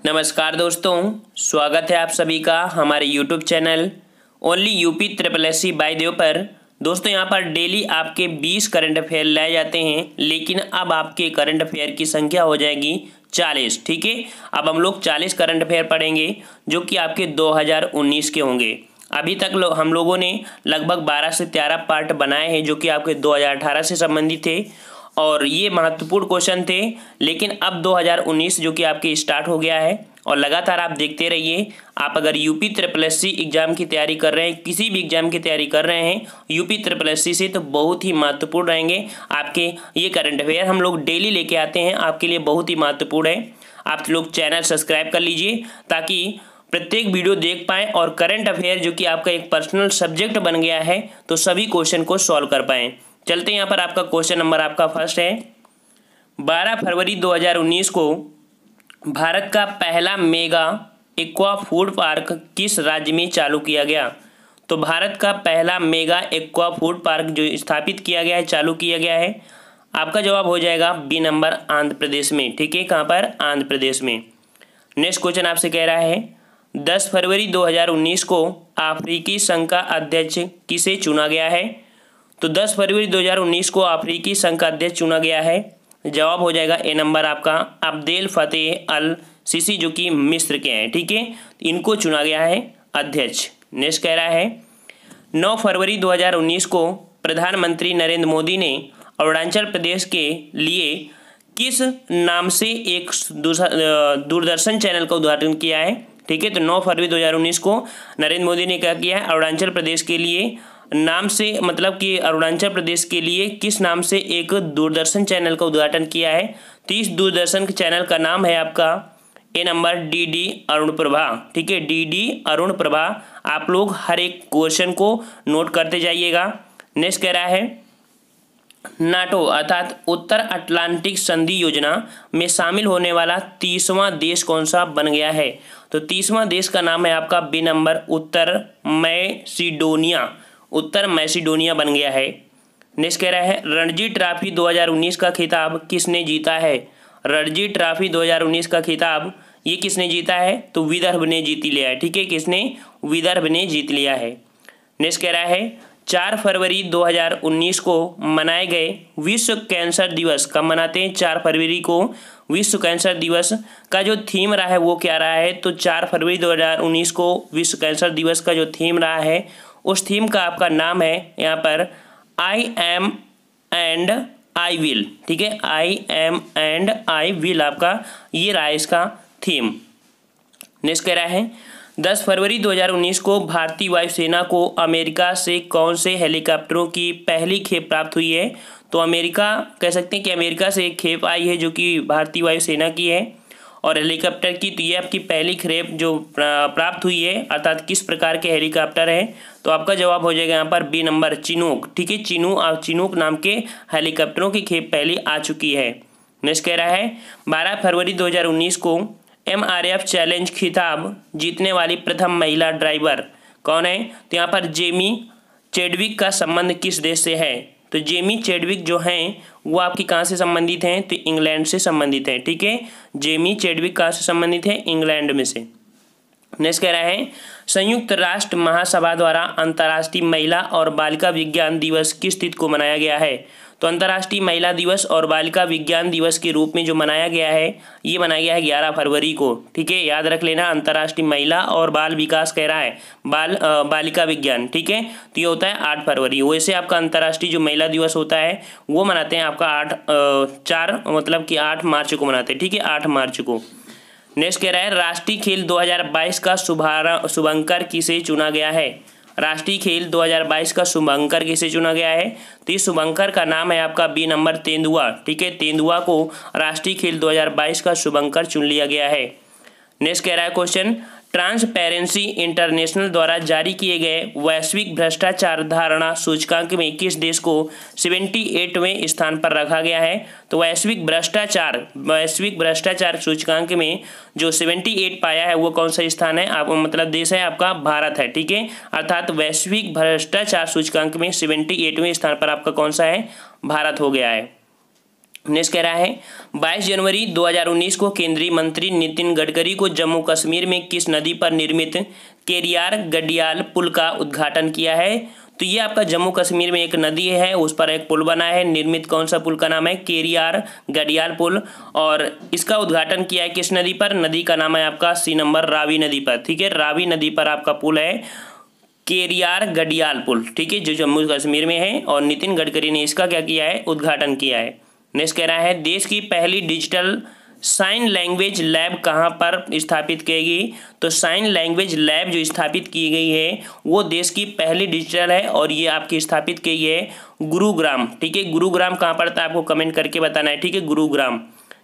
नमस्कार दोस्तों, स्वागत है आप सभी का हमारे YouTube channel only UP triple S C by Dev पर। दोस्तों यहाँ पर डेली आपके 20 करंट अफेयर लाए जाते हैं, लेकिन अब आपके करंट अफेयर की संख्या हो जाएगी 40। ठीक है, अब हम लोग 40 करंट अफेयर पढ़ेंगे जो कि आपके 2019 के होंगे। अभी तक हम लोगों ने लगभग 12 से 13 पार्ट बनाए हैं जो कि आपके 2018 से संबंधित थे और ये महत्वपूर्ण क्वेश्चन थे। लेकिन अब 2019 जो कि आपके स्टार्ट हो गया है और लगातार आप देखते रहिए। आप अगर UP triple S C exam की तैयारी कर रहे हैं, किसी भी एग्जाम की तैयारी कर रहे हैं यूपी ट्रिपल एस सी से, तो बहुत ही महत्वपूर्ण रहेंगे आपके ये करंट अफेयर। हम लोग डेली लेके आते हैं, आपके लिए बहुत ही महत्वपूर्ण है। आप लोग चैनल सब्सक्राइब कर लीजिए ताकि प्रत्येक वीडियो देख पाएँ और करंट अफेयर जो कि आपका एक पर्सनल सब्जेक्ट बन गया है तो सभी क्वेश्चन को सॉल्व कर पाएँ। चलते हैं यहाँ पर आपका क्वेश्चन नंबर आपका फर्स्ट है। 12 फरवरी 2019 को भारत का पहला मेगा एक्वा फूड पार्क किस राज्य में चालू किया गया? तो भारत का पहला मेगा एक्वा फूड पार्क जो स्थापित किया गया है, चालू किया गया है, आपका जवाब हो जाएगा बी नंबर, आंध्र प्रदेश में। ठीक है, कहाँ पर? आंध्र प्रदेश में। नेक्स्ट क्वेश्चन आपसे कह रहा है 10 फरवरी 2019 को अफ्रीकी संघ का अध्यक्ष किसे चुना गया है? तो 10 फरवरी 2019 को अफ्रीकी संघ का अध्यक्ष चुना गया है, जवाब हो जाएगा ए नंबर आपका अब्देल फतेह अल सीसी जो कि मिस्र के हैं। ठीक है, इनको चुना गया है अध्यक्ष। नेक्स्ट कह रहा है 9 फरवरी 2019 को प्रधानमंत्री नरेंद्र मोदी ने अरुणाचल प्रदेश के लिए किस नाम से एक दूरदर्शन चैनल का उद्घाटन किया है? ठीक है, तो 9 फरवरी 2019 को नरेंद्र मोदी ने क्या किया है? अरुणाचल प्रदेश के लिए नाम से, मतलब कि अरुणाचल प्रदेश के लिए किस नाम से एक दूरदर्शन चैनल का उद्घाटन किया है? तो इस दूरदर्शन के चैनल का नाम है आपका ए नंबर डीडी अरुण प्रभा। ठीक है, डीडी अरुण प्रभा। आप लोग हर एक क्वेश्चन को नोट करते जाइएगा। नेक्स्ट कह रहा है नाटो अर्थात उत्तर अटलांटिक संधि योजना में शामिल होने वाला 30वां देश कौन सा बन गया है? तो 30वां देश का नाम है आपका बी नंबर उत्तर मैसिडोनिया। उत्तर मैसिडोनिया बन गया है। नेक्स्ट कह रहा है रणजी ट्रॉफी 2019 का खिताब किसने जीता है? रणजी ट्रॉफी 2019 का खिताब ये किसने जीता है? तो विदर्भ ने जीत लिया है। ठीक है, किसने? विदर्भ ने जीत लिया है। नेक्स्ट कह रहा है 4 फरवरी 2019 को मनाए गए विश्व कैंसर दिवस, कब मनाते हैं? 4 फरवरी को विश्व कैंसर दिवस का जो थीम रहा है वो क्या रहा है? तो 4 फरवरी 2019 को विश्व कैंसर दिवस का जो थीम रहा है उस थीम का आपका नाम है यहाँ पर I am and I will. ठीक है, I am and I will आपका ये रहा है इसका थीम। नेक्स्ट कह रहा है 10 फरवरी 2019 को भारतीय वायुसेना को अमेरिका से कौन से हेलीकॉप्टरों की पहली खेप प्राप्त हुई है? तो अमेरिका कह सकते हैं कि अमेरिका से एक खेप आई है जो कि भारतीय वायुसेना की है और हेलीकॉप्टर की, तो ये आपकी पहली खेप जो प्राप्त हुई है, अर्थात किस प्रकार के हेलीकॉप्टर है? तो आपका जवाब हो जाएगा यहाँ पर बी नंबर चिनूक। ठीक है, चिनूक नाम के हेलीकॉप्टरों की खेप पहली आ चुकी है। नेक्स्ट कह रहा है 12 फरवरी 2019 को MRF चैलेंज खिताब जीतने वाली प्रथम महिला ड्राइवर कौन है? तो यहाँ पर जेमी चैडविक का संबंध किस देश से है? तो जेमी चैडविक जो हैं वो आपकी कहाँ से संबंधित हैं? तो इंग्लैंड से संबंधित हैं। ठीक है, जेमी चैडविक कहाँ से संबंधित है? इंग्लैंड में से। नेक्स्ट कह रहा है संयुक्त राष्ट्र महासभा द्वारा अंतर्राष्ट्रीय महिला और बालिका विज्ञान दिवस किस तिथि को मनाया गया है? तो अंतर्राष्ट्रीय महिला दिवस और बालिका विज्ञान दिवस के रूप में जो मनाया गया है ये मनाया गया है 11 फरवरी को। ठीक है, याद रख लेना, अंतर्राष्ट्रीय महिला और बाल विकास कह रहा है, बालिका विज्ञान। ठीक है, तो ये होता है 8 फरवरी। वैसे आपका अंतर्राष्ट्रीय जो महिला दिवस होता है वो मनाते हैं आपका 8 मार्च को मनाते हैं। ठीक है, 8 मार्च को। नेक्स्ट कह रहा है राष्ट्रीय खेल 2022 का शुभंकर किसे चुना गया है? राष्ट्रीय खेल 2022 का शुभंकर किसे चुना गया है? तो इस शुभंकर का नाम है आपका बी नंबर तेंदुआ। ठीक है, तेंदुआ को राष्ट्रीय खेल 2022 का शुभंकर चुन लिया गया है। नेक्स्ट कह रहा है क्वेश्चन ट्रांसपेरेंसी इंटरनेशनल द्वारा जारी किए गए वैश्विक भ्रष्टाचार धारणा सूचकांक में किस देश को 78वें स्थान पर रखा गया है? तो वैश्विक भ्रष्टाचार सूचकांक में जो 78 पाया है वो कौन सा स्थान है? आप मतलब देश है आपका भारत है। ठीक है, अर्थात वैश्विक भ्रष्टाचार सूचकांक में 78वें स्थान पर आपका कौन सा है? भारत हो गया है। नेक्स्ट कह रहा है 22 जनवरी 2019 को केंद्रीय मंत्री नितिन गडकरी को जम्मू कश्मीर में किस नदी पर निर्मित केरियार गडियाल पुल का उद्घाटन किया है। तो ये आपका जम्मू कश्मीर में एक नदी है, उस पर एक पुल बना है, निर्मित कौन सा पुल का नाम है केरियार गडियाल पुल, और इसका उद्घाटन किया है किस नदी पर, नदी का नाम है आपका सी नंबर रावी नदी पर। ठीक है, रावी नदी पर आपका पुल है केरियार गडियाल पुल। ठीक है, जो जम्मू कश्मीर में है, और नितिन गडकरी ने इसका क्या किया है, उद्घाटन किया है। नेक्स्ट कह रहा है देश की पहली डिजिटल साइन लैंग्वेज लैब कहाँ पर स्थापित की गई। तो साइन लैंग्वेज लैब जो स्थापित की गई है वो देश की पहली डिजिटल है, और ये आपकी स्थापित की गई है गुरुग्राम। ठीक है, गुरुग्राम कहाँ पड़ता है आपको कमेंट करके बताना है। ठीक है, गुरुग्राम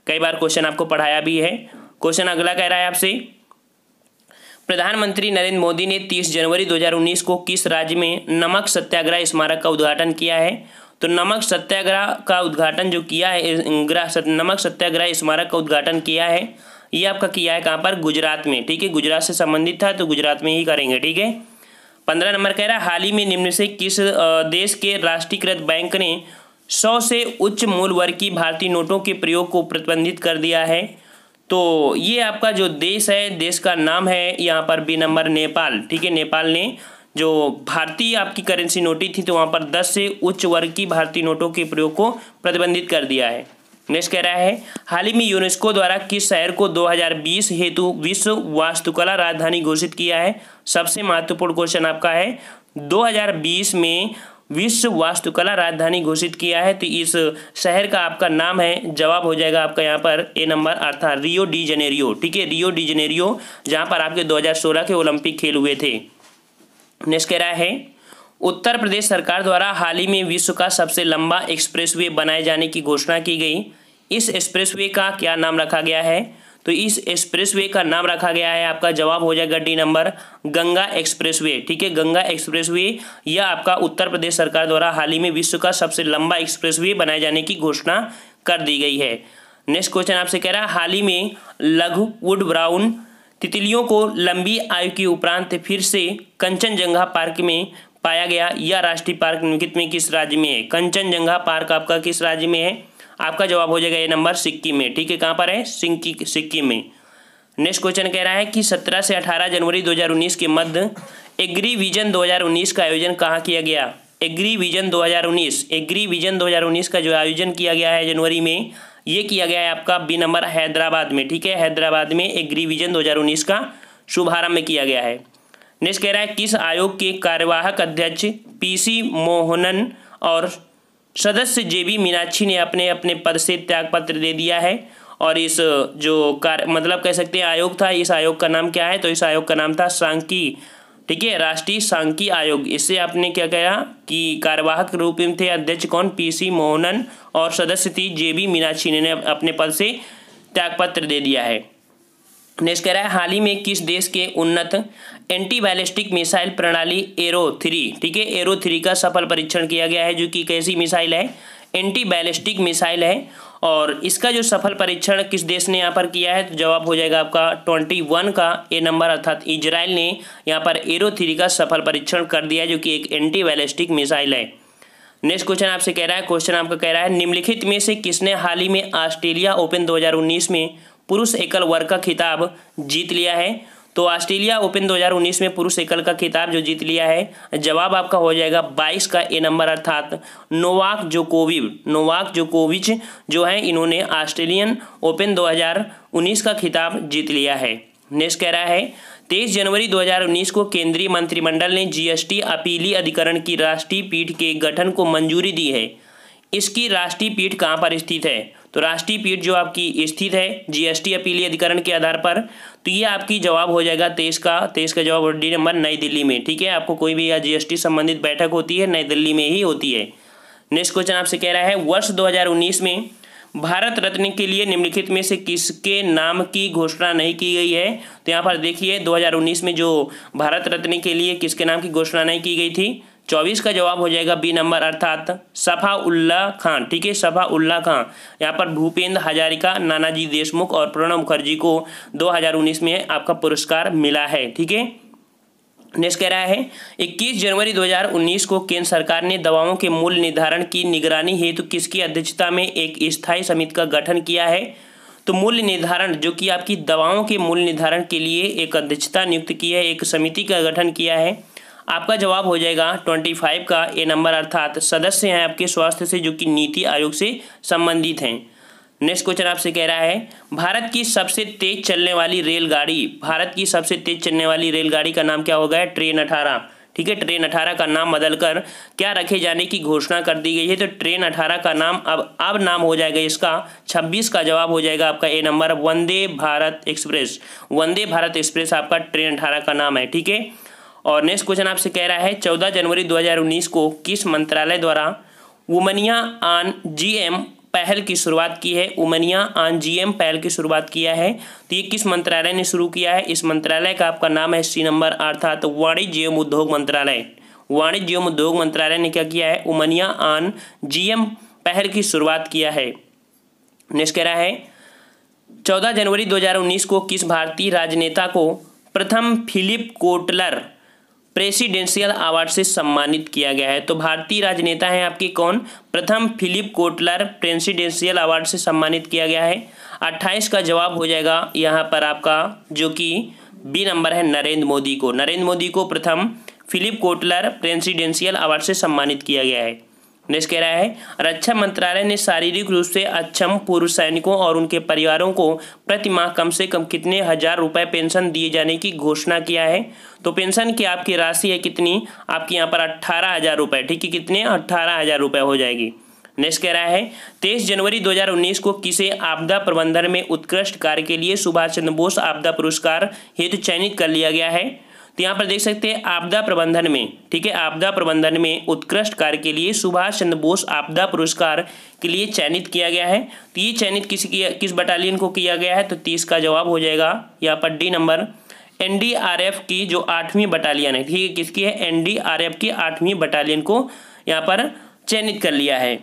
कई बार क्वेश्चन आपको पढ़ाया भी है। क्वेश्चन अगला कह रहा है आपसे प्रधानमंत्री नरेंद्र मोदी ने 30 जनवरी 2019 को किस राज्य में नमक सत्याग्रह स्मारक का उद्घाटन किया है। तो नमक सत्याग्रह का उद्घाटन जो किया है, नमक सत्याग्रह स्मारक का उद्घाटन किया है, ये आपका किया है कहाँ पर, गुजरात में। ठीक है, गुजरात से संबंधित था तो गुजरात में ही करेंगे। ठीक है, 15 नंबर कह रहा है हाल ही में निम्न से किस देश के राष्ट्रीयकृत बैंक ने 100 से उच्च मूल्य वर्ग की भारतीय नोटों के प्रयोग को प्रतिबंधित कर दिया है। तो ये आपका जो देश है, देश का नाम है यहाँ पर बी नंबर नेपाल। ठीक है, नेपाल ने जो भारतीय आपकी करेंसी नोटें थी तो वहाँ पर 10 से उच्च वर्ग की भारतीय नोटों के प्रयोग को प्रतिबंधित कर दिया है। नेक्स्ट कह रहा है हाल ही में यूनेस्को द्वारा किस शहर को 2020 हेतु विश्व वास्तुकला राजधानी घोषित किया है। सबसे महत्वपूर्ण क्वेश्चन आपका है 2020 में विश्व वास्तुकला राजधानी घोषित किया है, तो इस शहर का आपका नाम है, जवाब हो जाएगा आपका यहाँ पर ए नंबर अर्थात रियो डी जनेरियो। ठीक है, रियो डी जनेरियो जहाँ पर आपके 2016 के ओलंपिक खेल हुए थे। नेक्स्ट कह रहा है उत्तर प्रदेश सरकार द्वारा हाल ही में विश्व का सबसे लंबा एक्सप्रेसवे बनाए जाने की घोषणा की गई। इस एक्सप्रेसवे का क्या नाम रखा गया है। तो इस एक्सप्रेसवे का नाम रखा गया है, आपका जवाब हो जाएगा डी नंबर गंगा एक्सप्रेसवे। ठीक है, गंगा एक्सप्रेसवे यह आपका उत्तर प्रदेश सरकार द्वारा हाल ही में विश्व का सबसे लंबा एक्सप्रेसवे बनाए जाने की घोषणा कर दी गई है। नेक्स्ट क्वेश्चन आपसे कह रहा है हाल ही में लघु वुड ब्राउन तितलियों को लंबी आयु के उपरांत फिर से कंचनजंगा पार्क में पाया गया। यह राष्ट्रीय पार्क निम्नलिखित में किस राज्य में है। कंचनजंगा पार्क आपका किस राज्य में है, आपका जवाब हो जाएगा ये नंबर सिक्किम में। ठीक है, कहाँ पर है, सिक्किम में। नेक्स्ट क्वेश्चन कह रहा है कि 17 से 18 जनवरी 2019 के मध्य एग्री विजन 2019 का आयोजन कहाँ किया गया। एग्री विजन 2019 का जो आयोजन किया गया है जनवरी में, ये किया गया है आपका बी नंबर हैदराबाद में। ठीक है, हैदराबाद में एग्री विजन 2019 का शुभारंभ किया गया है। नेक्स्ट कह रहा है किस आयोग के कार्यवाहक अध्यक्ष पीसी मोहनन और सदस्य जेबी मीनाक्षी ने अपने अपने पद से त्यागपत्र दे दिया है। और इस जो मतलब कह सकते हैं आयोग था, इस आयोग का नाम क्या है। तो इस आयोग का नाम था सांख्यिकी। ठीक है, राष्ट्रीय सांख्यिकी आयोग। इससे आपने क्या कहा कि कार्यवाहक रूप में थे अध्यक्ष कौन, पीसी मोहनन, और सदस्य थी जेबी मीनाक्षी ने अपने पद से त्यागपत्र दे दिया है। नेक्स्ट कह रहा है हाल ही में किस देश के उन्नत एंटी बैलिस्टिक मिसाइल प्रणाली एरो 3, ठीक है, एरो 3 का सफल परीक्षण किया गया है, जो कि कैसी मिसाइल है, एंटी बैलिस्टिक मिसाइल है। और इसका जो सफल परीक्षण किस देश ने यहाँ पर किया है, तो जवाब हो जाएगा आपका 21 का ए नंबर अर्थात इजराइल ने यहाँ पर एरो 3 का सफल परीक्षण कर दिया है, जो कि एक एंटी बैलिस्टिक मिसाइल है। नेक्स्ट क्वेश्चन आपसे कह रहा है, क्वेश्चन आपका कह रहा है निम्नलिखित में से किसने हाल ही में ऑस्ट्रेलिया ओपन 2019 में पुरुष एकल वर्ग का खिताब जीत लिया है। तो ऑस्ट्रेलिया ओपन 2019 में पुरुष एकल का खिताब जो जीत लिया है, जवाब आपका हो जाएगा 22 का ए नंबर अर्थात नोवाक जोकोविच जो है, इन्होंने ऑस्ट्रेलियन ओपन 2019 का खिताब जीत लिया है। नेक्स्ट कह रहा है 23 जनवरी 2019 को केंद्रीय मंत्रिमंडल ने जीएसटी अपीली अधिकरण की राष्ट्रीय पीठ के गठन को मंजूरी दी है। इसकी राष्ट्रीय पीठ कहाँ पर स्थित है। तो राष्ट्रीय पीठ जो आपकी स्थित है जीएसटी अपीली अधिकरण के आधार पर, तो ये आपकी जवाब हो जाएगा 23 का जवाब डी नंबर नई दिल्ली में। ठीक है, आपको कोई भी जीएसटी संबंधित बैठक होती है नई दिल्ली में ही होती है। नेक्स्ट क्वेश्चन आपसे कह रहा है वर्ष 2019 में भारत रत्न के लिए निम्नलिखित में से किसके नाम की घोषणा नहीं की गई है। तो यहाँ पर देखिए 2019 में जो भारत रत्न के लिए किसके नाम की घोषणा नहीं की गई थी, 24 का जवाब हो जाएगा बी नंबर अर्थात सफाउल्ला खान। ठीक है, सफाउल्ला खान। यहाँ पर भूपेंद्र हजारिका, नानाजी देशमुख और प्रणब मुखर्जी को 2019 में आपका पुरस्कार मिला है। ठीक है, नेक्स्ट कह रहा है 21 जनवरी 2019 को केंद्र सरकार ने दवाओं के मूल्य निर्धारण की निगरानी हेतु किसकी अध्यक्षता में एक स्थायी समिति का गठन किया है। तो मूल्य निर्धारण जो कि आपकी दवाओं के मूल्य निर्धारण के लिए एक अध्यक्षता नियुक्त की है, एक समिति का गठन किया है। आपका जवाब हो जाएगा 25 का ए नंबर, अर्थात सदस्य हैं आपके स्वास्थ्य से जो कि नीति आयोग से संबंधित हैं। नेक्स्ट क्वेश्चन आपसे कह रहा है भारत की सबसे तेज चलने वाली रेलगाड़ी का नाम क्या होगा। ट्रेन 18। ठीक है, ट्रेन 18 का नाम बदलकर क्या रखे जाने की घोषणा कर दी गई है। तो ट्रेन 18 का नाम अब नाम हो जाएगा इसका 26 का जवाब हो जाएगा आपका ए number, Vande Bharat express. Vande Bharat express आपका ट्रेन 18 का नाम है। ठीक है, और नेक्स्ट क्वेश्चन आपसे कह रहा है 14 जनवरी 2019 को किस मंत्रालय द्वारा वुमनिया ऑन जीएम पहल की शुरुआत की है। वुमनिया ऑन जीएम पहल की शुरुआत किया है, तो ये किस मंत्रालय ने शुरू किया है। इस मंत्रालय का आपका नाम है सी नंबर, अर्थात वाणिज्य एवं उद्योग मंत्रालय। वाणिज्य एवं उद्योग मंत्रालय ने क्या किया है, वुमनिया ऑन जीएम पहल की शुरुआत किया है। नेक्स्ट कह रहा है 14 जनवरी 2019 को किस भारतीय राजनेता को प्रथम फिलिप कोटलर प्रेसिडेंशियल अवार्ड से सम्मानित किया गया है। तो भारतीय राजनेता हैं आपके कौन, प्रथम फिलिप कोटलर प्रेसिडेंशियल अवार्ड से सम्मानित किया गया है। 28 का जवाब हो जाएगा यहाँ पर आपका जो कि बी नंबर है, नरेंद्र मोदी को। नरेंद्र मोदी को प्रथम फिलिप कोटलर प्रेसिडेंशियल अवार्ड से सम्मानित किया गया है। नेक्स्ट कह रहा है रक्षा मंत्रालय ने शारीरिक रूप से अक्षम पूर्व सैनिकों और उनके परिवारों को प्रति माह कम से कम कितने हजार रुपए पेंशन दिए जाने की घोषणा किया है। तो पेंशन की आपकी राशि है कितनी, आपकी यहाँ पर 18,000 रुपये। ठीक है, कितने 18,000 रुपये हो जाएगी। नेक्स्ट कह रहा है 23 जनवरी 2019 को किसे आपदा प्रबंधन में उत्कृष्ट कार्य के लिए सुभाष चंद्र बोस आपदा पुरस्कार हेतु चयनित कर लिया गया है। तो यहाँ पर देख सकते हैं आपदा प्रबंधन में, ठीक है, आपदा प्रबंधन में उत्कृष्ट कार्य के लिए सुभाष चंद्र बोस आपदा पुरस्कार के लिए चयनित किया गया है। तो ये चयनित किस बटालियन को किया गया है। तो 30 का जवाब हो जाएगा यहाँ पर डी नंबर, एनडीआरएफ की जो 8वीं बटालियन है। ठीक है, किसकी है, एनडीआरएफ की 8वीं बटालियन को यहाँ पर चयनित कर लिया है।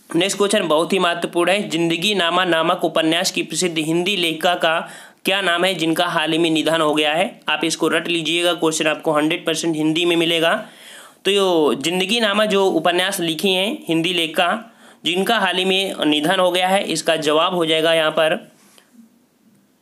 नेक्स्ट क्वेश्चन बहुत ही महत्वपूर्ण है, जिंदगी नामा नामक उपन्यास की प्रसिद्ध हिंदी लेखिका का क्या नाम है जिनका हाल ही में निधन हो गया है। आप इसको रट लीजिएगा, क्वेश्चन आपको 100% हिंदी में मिलेगा। तो ये जिंदगी नामा जो उपन्यास लिखी हैं हिंदी लेखिका जिनका हाल ही में निधन हो गया है, इसका जवाब हो जाएगा यहाँ पर,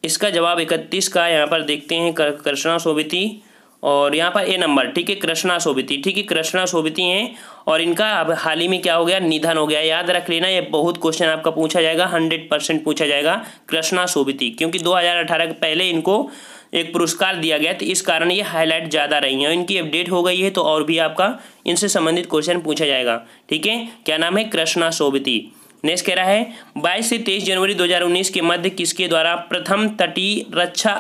इसका जवाब 31 का यहाँ पर देखते हैं कृष्णा सोबती, और यहाँ पर ए नंबर, ठीक है, कृष्णा सोबती। ठीक है, कृष्णा सोबती हैं और इनका अब हाल ही में क्या हो गया, निधन हो गया। याद रख लेना, ये बहुत क्वेश्चन आपका पूछा जाएगा, 100% पूछा जाएगा कृष्णा सोबती, क्योंकि 2018 के पहले इनको एक पुरस्कार दिया गया, तो इस कारण ये हाईलाइट ज़्यादा रही हैं। इनकी अपडेट हो गई है तो और भी आपका इनसे संबंधित क्वेश्चन पूछा जाएगा। ठीक है, क्या नाम है, कृष्णा सोबती। नेक्स्ट कह रहा है 22 से 23 जनवरी 2019 के मध्य किसके द्वारा प्रथम तटीय रक्षा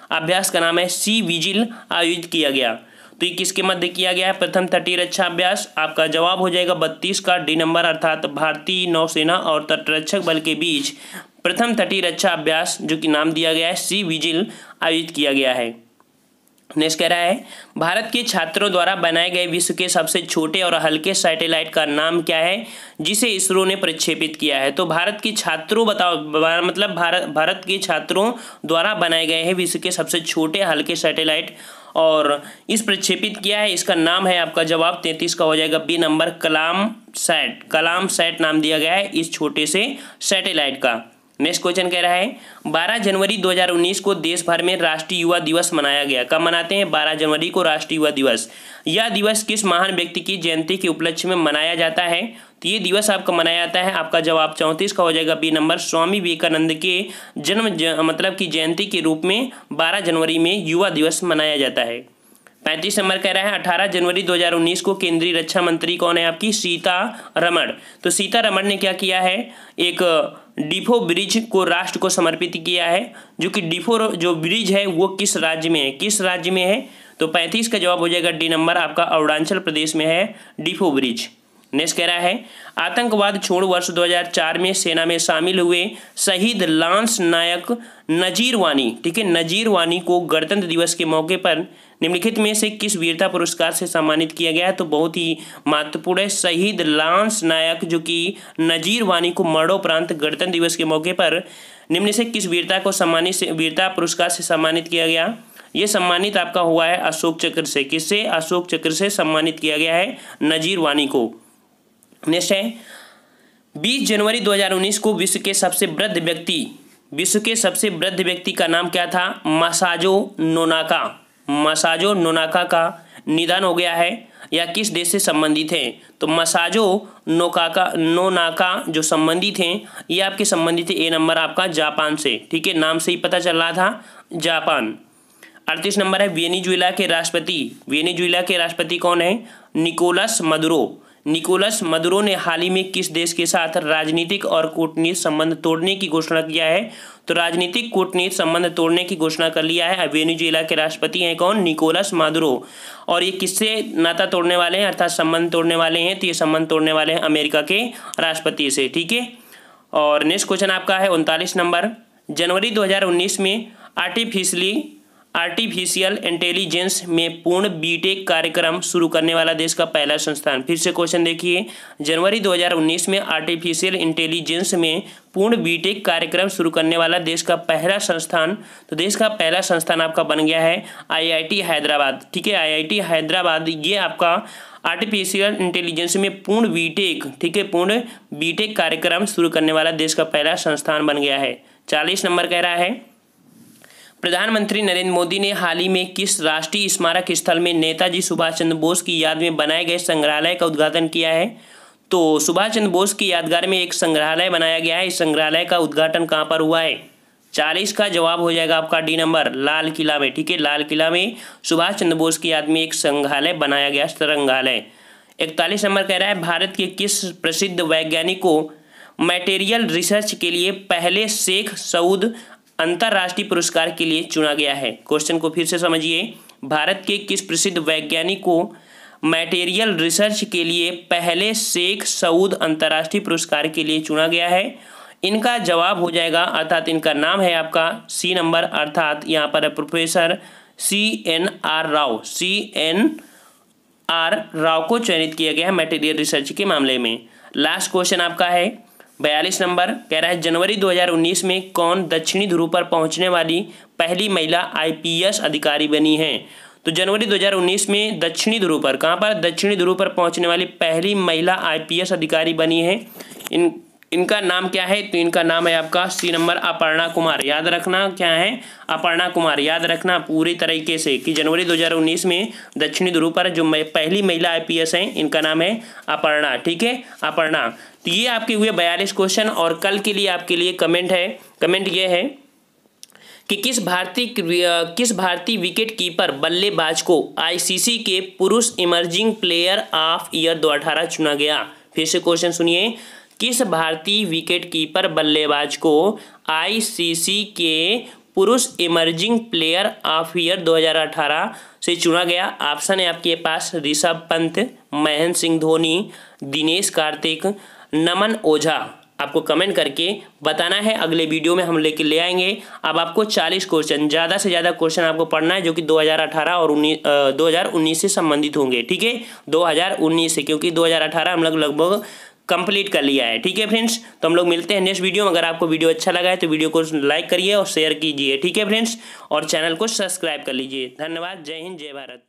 अभ्यास का नाम है सी विजिल आयोजित किया गया। तो ये किसके मध्य किया गया है, प्रथम तटीय रक्षा अभ्यास। आपका जवाब हो जाएगा 32 का डी नंबर, अर्थात भारतीय नौसेना और तटरक्षक बल के बीच प्रथम तटीय रक्षा अभ्यास जो कि नाम दिया गया है सी विजिल आयोजित किया गया है। नेक्स्ट कह रहा है भारत के छात्रों द्वारा बनाए गए विश्व के सबसे छोटे और हल्के सैटेलाइट का नाम क्या है जिसे इसरो ने प्रक्षेपित किया है। तो भारत के छात्रों मतलब भारत के छात्रों द्वारा बनाए गए हैं विश्व के सबसे छोटे हल्के सैटेलाइट और इस प्रक्षेपित किया है, इसका नाम है, आपका जवाब 33 का हो जाएगा बी नंबर, कलाम सैट नाम दिया गया है इस छोटे से सैटेलाइट का। नेक्स्ट क्वेश्चन कह रहा है 12 जनवरी 2019 को देश भर में राष्ट्रीय युवा दिवस मनाया गया। कब मनाते हैं, 12 जनवरी को राष्ट्रीय युवा दिवस। यह दिवस किस महान व्यक्ति की जयंती के उपलक्ष्य में मनाया जाता है। तो ये दिवस आपका मनाया जाता है, आपका जवाब 34 का हो जाएगा बी नंबर, स्वामी विवेकानंद के मतलब की जयंती के रूप में 12 जनवरी में युवा दिवस मनाया जाता है। 35 नंबर कह रहा है 18 जनवरी 2019 को केंद्रीय रक्षा मंत्री कौन है आपकी, सीतारमण। तो सीतारमण ने क्या किया है, एक डिफो ब्रिज को राष्ट्र को समर्पित किया है, जो कि डिफो जो ब्रिज है वो किस राज्य में है। तो 35 का जवाब हो जाएगा डी नंबर, आपका अरुणाचल प्रदेश में है डिफो ब्रिज। नेक्स्ट कह रहा है आतंकवाद छोड़ वर्ष 2004 में सेना में शामिल हुए शहीद लांस नायक नजीर वानी, ठीक है, नजीर वानी को गणतंत्र दिवस के मौके पर निम्नलिखित में से किस वीरता पुरस्कार से सम्मानित किया गया है। तो बहुत ही महत्वपूर्ण है, शहीद लांस नायक जो कि नजीर वानी को मरणोपरांत गणतंत्र दिवस के मौके पर निम्न से किस वीरता पुरस्कार से सम्मानित किया गया। ये सम्मानित आपका हुआ है अशोक चक्र से। किससे? अशोक चक्र से सम्मानित किया गया है नजीर वानी को। नेक्स्ट है 20 जनवरी 2019 को विश्व के सबसे वृद्ध व्यक्ति का नाम क्या था? मसाजो नोनाका का निधन हो गया है या किस देश से संबंधित है? तो मसाजो नोनाका जो संबंधित हैं ये आपके संबंधित है ए नंबर आपका जापान से। ठीक है, नाम से ही पता चल रहा था जापान। 38 नंबर है वेनेजुएला के राष्ट्रपति कौन है? निकोलस मदुरो ने हाल ही में किस देश के साथ राजनीतिक और कूटनीतिक संबंध तोड़ने की घोषणा किया है? तो राजनीतिक कूटनीतिक संबंध तोड़ने की घोषणा कर लिया है। वेनेजुएला के राष्ट्रपति हैं कौन? Nicolas Maduro. और ये किससे नाता तोड़ने वाले हैं अर्थात संबंध तोड़ने वाले हैं? तो ये संबंध तोड़ने वाले हैं अमेरिका के राष्ट्रपति से। ठीक है, और नेक्स्ट क्वेश्चन आपका है 39 नंबर। जनवरी 2019 में आर्टिफिशियल इंटेलिजेंस में पूर्ण बीटेक कार्यक्रम शुरू करने वाला देश का पहला संस्थान। फिर से क्वेश्चन देखिए, जनवरी 2019 में आर्टिफिशियल इंटेलिजेंस में पूर्ण बीटेक कार्यक्रम शुरू करने वाला देश का पहला संस्थान, तो देश का पहला संस्थान आपका बन गया है IIT हैदराबाद। ठीक है, IIT हैदराबाद ये आपका आर्टिफिशियल इंटेलिजेंस में पूर्ण बीटेक कार्यक्रम शुरू करने वाला देश का पहला संस्थान बन गया है। 40 नंबर कह रहा है प्रधानमंत्री नरेंद्र मोदी ने हाल ही में किस राष्ट्रीय स्मारक स्थल में नेताजी सुभाष चंद्र बोस की याद में बनाए गए संग्रहालय का उद्घाटन किया है? तो सुभाष चंद्र बोस की यादगार में एक संग्रहालय बनाया गया है। इस संग्रहालय का उद्घाटन कहाँ पर हुआ है? 40 का जवाब हो जाएगा आपका डी नंबर, लाल किला में। ठीक है, लाल किला में सुभाष चंद्र बोस की याद में एक संग्रहालय बनाया गया, संग्रहालय। 41 नंबर कह रहा है भारत के किस प्रसिद्ध वैज्ञानिक को मटेरियल रिसर्च के लिए पहले शेख सऊद अंतर्राष्ट्रीय पुरस्कार के लिए चुना गया है? क्वेश्चन को फिर से समझिए, भारत के किस प्रसिद्ध वैज्ञानिक को मटेरियल रिसर्च के लिए पहले शेख सऊद अंतर्राष्ट्रीय पुरस्कार के लिए चुना गया है? इनका जवाब हो जाएगा अर्थात इनका नाम है आपका सी नंबर, अर्थात यहाँ पर प्रोफेसर CNR राव को चयनित किया गया है मटेरियल रिसर्च के मामले में। लास्ट क्वेश्चन आपका है 42 नंबर, कह रहा है जनवरी 2019 में कौन दक्षिणी ध्रुव पर पहुंचने वाली पहली महिला IPS अधिकारी बनी है? तो जनवरी 2019 में दक्षिणी ध्रुव पर, कहाँ पर? दक्षिणी ध्रुव पर पहुंचने वाली पहली महिला IPS अधिकारी बनी है। इनका नाम क्या है? तो इनका नाम है आपका सी नंबर अपर्णा कुमार। याद रखना क्या है? अपर्णा कुमार। याद रखना पूरी तरीके से कि जनवरी 2019 में दक्षिणी ध्रुव पर जो पहली महिला IPS हैं इनका नाम है अपर्णा। ठीक है, अपर्णा। तो ये आपके हुए 42 क्वेश्चन। और कल के लिए आपके लिए कमेंट ये है कि किस भारतीय विकेट कीपर बल्लेबाज को ICC के पुरुष इमर्जिंग प्लेयर ऑफ ईयर 2018 चुना गया? फिर से क्वेश्चन सुनिए, किस भारतीय विकेट कीपर बल्लेबाज को ICC के पुरुष इमर्जिंग प्लेयर ऑफ ईयर 2018 से चुना गया? ऑप्शन है आपके पास ऋषभ पंत, महेंद्र सिंह धोनी, दिनेश कार्तिक, नमन ओझा। आपको कमेंट करके बताना है, अगले वीडियो में हम लेके ले आएंगे। अब आपको 40 क्वेश्चन, ज़्यादा से ज़्यादा क्वेश्चन आपको पढ़ना है जो कि 2018 और 2019 से संबंधित होंगे। ठीक है, 2019 से, क्योंकि 2018 हम लोग लगभग कंप्लीट कर लिया है। ठीक है फ्रेंड्स, तो हम लोग मिलते हैं नेक्स्ट वीडियो में। अगर आपको वीडियो अच्छा लगा है तो वीडियो को लाइक करिए और शेयर कीजिए। ठीक है फ्रेंड्स, और चैनल को सब्सक्राइब कर लीजिए। धन्यवाद। जय हिंद, जय भारत।